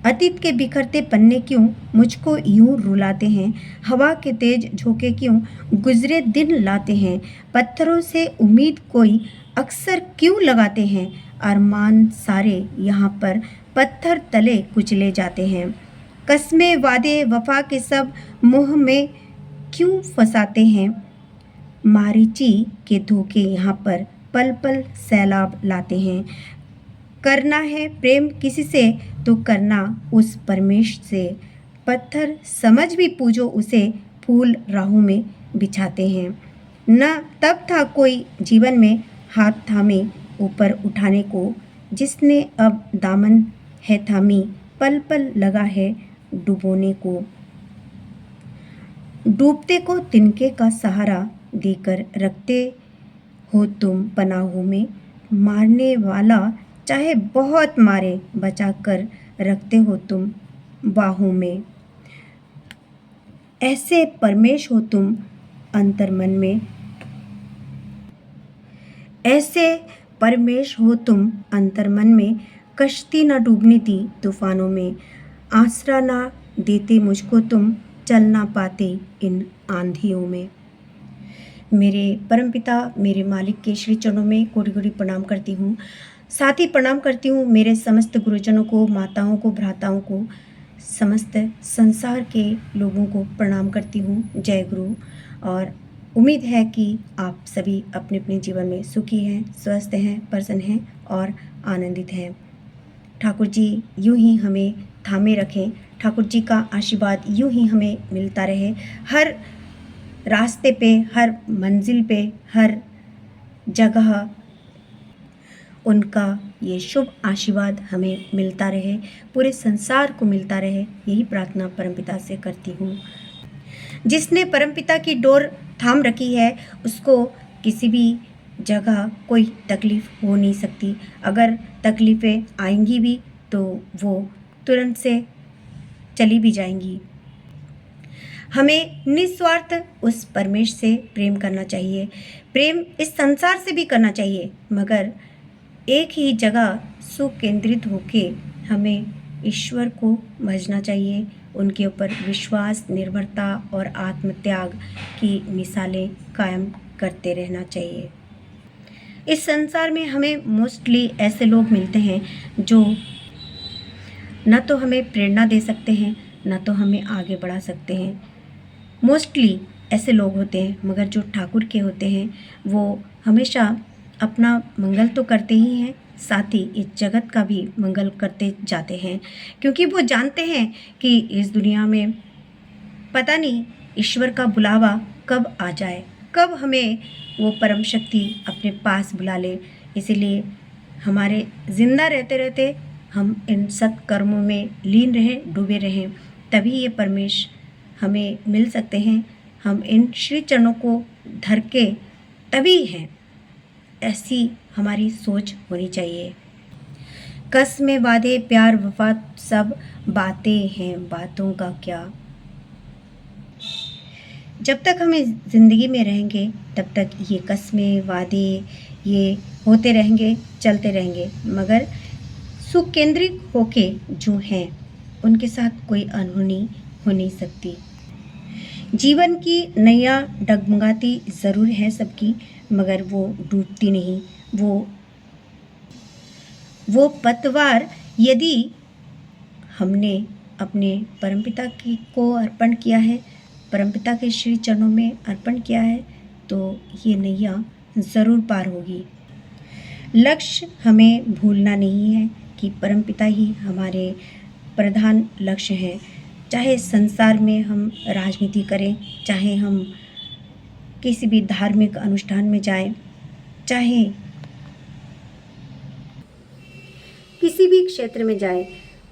अतीत के बिखरते पन्ने क्यों मुझको यूं रुलाते हैं, हवा के तेज झोंके क्यों गुजरे दिन लाते हैं, पत्थरों से उम्मीद कोई अक्सर क्यों लगाते हैं, अरमान सारे यहाँ पर पत्थर तले कुचले जाते हैं, कस्में वादे वफा के सब मोह में क्यों फंसाते हैं, मारीची के धोखे यहाँ पर पल पल सैलाब लाते हैं, करना है प्रेम किसी से तो करना उस परमेश से, पत्थर समझ भी पूजो उसे, फूल राहों में बिछाते हैं, न तब था कोई जीवन में हाथ थामे ऊपर उठाने को, जिसने अब दामन है थामी पल पल लगा है डुबोने को, डूबते को तिनके का सहारा देकर रखते हो तुम पनाहों में, मारने वाला चाहे बहुत मारे बचा कर रखते हो तुम बाहों में, ऐसे परमेश हो तुम अंतर्मन में, ऐसे परमेश हो तुम अंतर्मन में, कश्ती न डूबने दी तूफानों में, आसरा ना देते मुझको तुम चल ना पाते इन आंधियों में। मेरे परमपिता मेरे मालिक के श्री चरणों में कोटि कोटि प्रणाम करती हूँ। साथ ही प्रणाम करती हूँ मेरे समस्त गुरुजनों को, माताओं को, भ्राताओं को, समस्त संसार के लोगों को प्रणाम करती हूँ। जय गुरु। और उम्मीद है कि आप सभी अपने अपने जीवन में सुखी हैं, स्वस्थ हैं, प्रसन्न हैं और आनंदित हैं। ठाकुर जी यूं ही हमें थामे रखें, ठाकुर जी का आशीर्वाद यूं ही हमें मिलता रहे, हर रास्ते पे, हर मंजिल पे, हर जगह उनका ये शुभ आशीर्वाद हमें मिलता रहे, पूरे संसार को मिलता रहे, यही प्रार्थना परमपिता से करती हूँ। जिसने परमपिता की डोर थाम रखी है उसको किसी भी जगह कोई तकलीफ़ हो नहीं सकती, अगर तकलीफ़ें आएंगी भी तो वो तुरंत से चली भी जाएंगी। हमें निस्वार्थ उस परमेश से प्रेम करना चाहिए, प्रेम इस संसार से भी करना चाहिए, मगर एक ही जगह सुकेंद्रित होके हमें ईश्वर को भजना चाहिए, उनके ऊपर विश्वास, निर्भरता और आत्मत्याग की मिसालें कायम करते रहना चाहिए। इस संसार में हमें मोस्टली ऐसे लोग मिलते हैं जो न तो हमें प्रेरणा दे सकते हैं, न तो हमें आगे बढ़ा सकते हैं। मोस्टली ऐसे लोग होते हैं, मगर जो ठाकुर के होते हैं वो हमेशा अपना मंगल तो करते ही हैं, साथ ही इस जगत का भी मंगल करते जाते हैं, क्योंकि वो जानते हैं कि इस दुनिया में पता नहीं ईश्वर का बुलावा कब आ जाए, कब हमें वो परम शक्ति अपने पास बुला ले। इसीलिए हमारे ज़िंदा रहते रहते हम इन सत्कर्मों में लीन रहें, डूबे रहें, तभी ये परमेश हमें मिल सकते हैं। हम इन श्री चरणों को धर के तभी हैं, ऐसी हमारी सोच होनी चाहिए। कसमें वादे प्यार वफा सब बातें हैं, बातों का क्या। जब तक हम इस ज़िंदगी में रहेंगे तब तक ये कस्में वादे ये होते रहेंगे, चलते रहेंगे, मगर सुकेंद्रित होके जो हैं उनके साथ कोई अनहोनी हो नहीं सकती। जीवन की नैया डगमगाती ज़रूर है सबकी, मगर वो डूबती नहीं। वो पतवार यदि हमने अपने परमपिता की को अर्पण किया है, परमपिता के श्री चरणों में अर्पण किया है, तो ये नैया ज़रूर पार होगी। लक्ष्य हमें भूलना नहीं है कि परमपिता ही हमारे प्रधान लक्ष्य हैं। चाहे संसार में हम राजनीति करें, चाहे हम किसी भी धार्मिक अनुष्ठान में जाएं, चाहे किसी भी क्षेत्र में जाएं,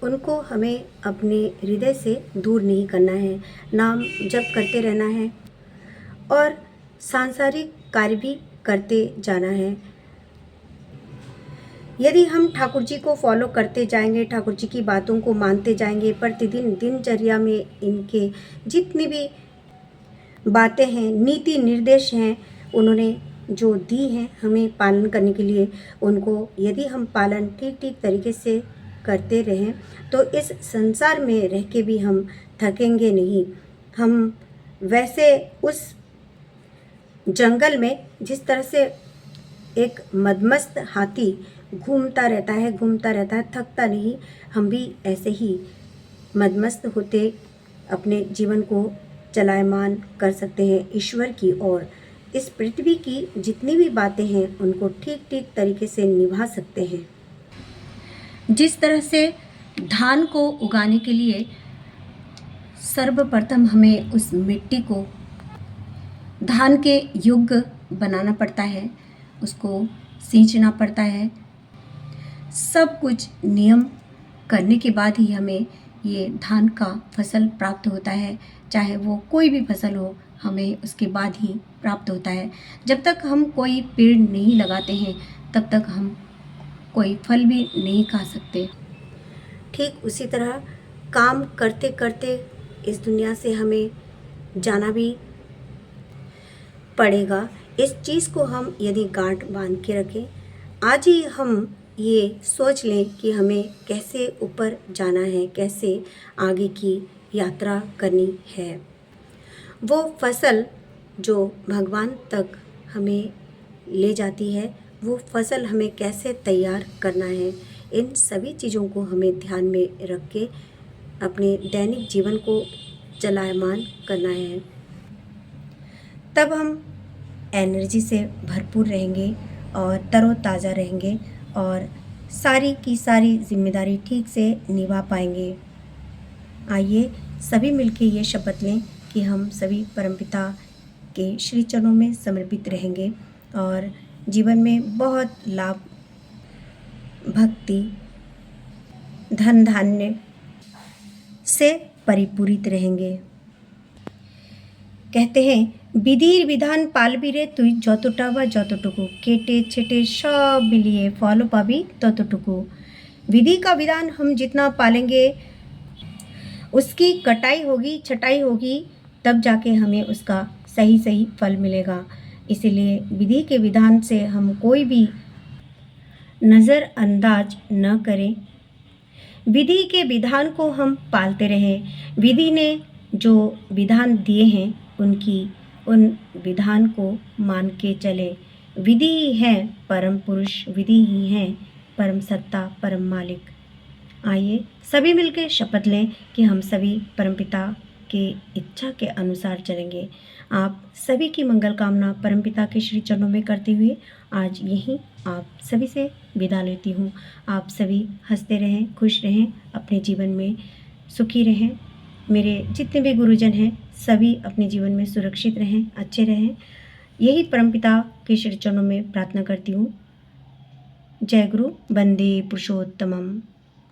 उनको हमें अपने हृदय से दूर नहीं करना है। नाम जप करते रहना है और सांसारिक कार्य भी करते जाना है। यदि हम ठाकुर जी को फॉलो करते जाएंगे, ठाकुर जी की बातों को मानते जाएंगे, प्रतिदिन दिनचर्या में इनके जितनी भी बातें हैं, नीति निर्देश हैं, उन्होंने जो दी हैं हमें पालन करने के लिए, उनको यदि हम पालन ठीक ठीक तरीके से करते रहें तो इस संसार में रह के भी हम थकेंगे नहीं। हम वैसे उस जंगल में जिस तरह से एक मदमस्त हाथी घूमता रहता है, थकता नहीं, हम भी ऐसे ही मदमस्त होते अपने जीवन को चलायमान कर सकते हैं ईश्वर की ओर। इस पृथ्वी की जितनी भी बातें हैं उनको ठीक ठीक तरीके से निभा सकते हैं। जिस तरह से धान को उगाने के लिए सर्वप्रथम हमें उस मिट्टी को धान के योग्य बनाना पड़ता है, उसको सींचना पड़ता है, सब कुछ नियम करने के बाद ही हमें ये धान का फसल प्राप्त होता है। चाहे वो कोई भी फसल हो, हमें उसके बाद ही प्राप्त होता है। जब तक हम कोई पेड़ नहीं लगाते हैं तब तक हम कोई फल भी नहीं खा सकते। ठीक उसी तरह काम करते करते इस दुनिया से हमें जाना भी पड़ेगा। इस चीज़ को हम यदि गांठ बांध के रखें, आज ही हम ये सोच लें कि हमें कैसे ऊपर जाना है, कैसे आगे की यात्रा करनी है। वो फसल जो भगवान तक हमें ले जाती है, वो फसल हमें कैसे तैयार करना है, इन सभी चीज़ों को हमें ध्यान में रख के अपने दैनिक जीवन को चलायमान करना है। तब हम एनर्जी से भरपूर रहेंगे और तरोताज़ा रहेंगे और सारी की सारी जिम्मेदारी ठीक से निभा पाएंगे। आइए सभी मिलके ये शपथ लें कि हम सभी परमपिता के श्री चरणों में समर्पित रहेंगे और जीवन में बहुत लाभ, भक्ति, धन धान्य से परिपूरित रहेंगे। कहते हैं বিধির বিধান পালবি রে তুই যতটা বা যতটুকু কেটে ছেটে सब मिलिए फॉलो पाबी ततटुकु। विधि का विधान हम जितना पालेंगे, उसकी कटाई होगी, छटाई होगी, तब जाके हमें उसका सही सही फल मिलेगा। इसीलिए विधि के विधान से हम कोई भी नज़रअंदाज न करें। विधि के विधान को हम पालते रहें। विधि ने जो विधान दिए हैं उन विधान को मान के चले। विधि ही है परम पुरुष, विधि ही है परम सत्ता, परम मालिक। आइए सभी मिलकर शपथ लें कि हम सभी परमपिता के इच्छा के अनुसार चलेंगे। आप सभी की मंगल कामना परमपिता के श्री चरणों में करते हुए आज यहीं आप सभी से विदा लेती हूँ। आप सभी हंसते रहें, खुश रहें, अपने जीवन में सुखी रहें। मेरे जितने भी गुरुजन हैं सभी अपने जीवन में सुरक्षित रहें, अच्छे रहें, यही परमपिता के श्री चरणों में प्रार्थना करती हूँ। जय गुरु, वंदे पुरुषोत्तमम।